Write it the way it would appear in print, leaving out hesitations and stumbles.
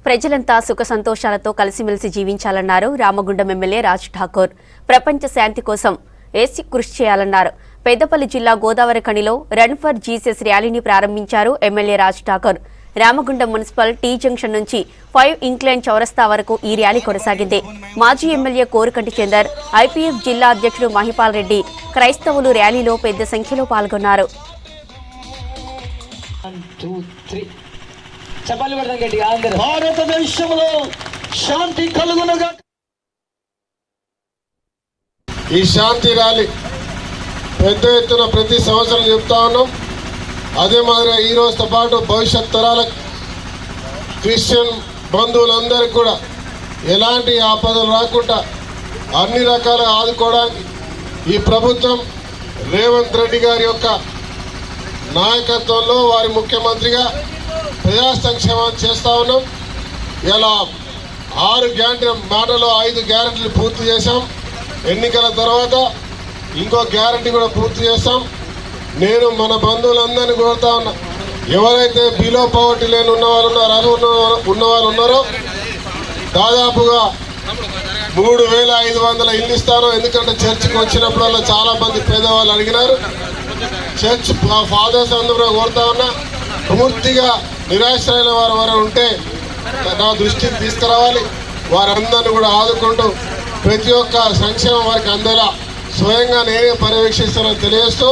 ప్రజలంతా సుఖ సంతోషాలతో కలిసిమెలిసి జీవించాలన్నారు రామగుండం ఎమ్మెల్యే రాజ్ ఠాకూర్. ప్రపంచ శాంతి కోసం ఏసీ కృషి చేయాలన్నారు. పెద్దపల్లి జిల్లా గోదావరి ఖనిలో రన్ ఫర్ జీసస్ ర్యాలీని ప్రారంభించారు MLA Raj Thakur. Ramagundam municipal tea junction నుంచి 5 ఇంక్లైన్ చౌరస్తా వరకు ఈ ర్యాలీ కొనసాగింది. మాజీ ఎమ్మెల్యే కోరుకంటి చందర్, ఐపీఎఫ్ జిల్లా అధ్యక్షుడు మహిపాల్ రెడ్డి, క్రైస్తవులు ర్యాలీలో పెద్ద సంఖ్యలో పాల్గొన్నారు. భారతదేశంలో శాంతి కలుగునుగా. ఈ శాంతి ర్యాలీ పెద్ద ఎత్తున ప్రతి సంవత్సరం చెప్తా ఉన్నాం. అదే మాదిరిగా ఈ రోజుతో పాటు భవిష్యత్ తరాలకు క్రిస్టియన్ బంధువులందరికీ కూడా ఎలాంటి ఆపదలు రాకుండా అన్ని రకాలుగా ఆదుకోవడానికి ఈ ప్రభుత్వం రేవంత్ రెడ్డి గారి యొక్క నాయకత్వంలో వారి ముఖ్యమంత్రిగా ప్రజా సంక్షేమం చేస్తూ ఉన్నాం. ఇలా 6 గ్యారంటీ మాటలో 5 గ్యారంటీలు పూర్తి చేశాం. ఎన్నికల తర్వాత ఇంకో గ్యారంటీ కూడా పూర్తి చేస్తాం. నేను మన బంధువులందరినీ కోరుతా ఉన్నా, ఎవరైతే బిలో పవర్టీ లేని ఉన్నవాళ్ళు ఉన్నవాళ్ళు ఉన్నారో దాదాపుగా 3,500 ఇల్లు ఇస్తాను. ఎందుకంటే చర్చికి వచ్చినప్పుడల్లా చాలా మంది పేదవాళ్ళు అడిగినారు. చర్చ్ ఫాదర్స్ అందరూ కోరుతా ఉన్నా, పూర్తిగా నిరాశ్రయుల వారు ఉంటే నా దృష్టికి తీసుకురావాలి. వారందరినీ కూడా ఆదుకుంటూ ప్రతి ఒక్క సంక్షేమం వారికి అందేలా స్వయంగా నేనే పర్యవేక్షిస్తానని తెలియజేస్తూ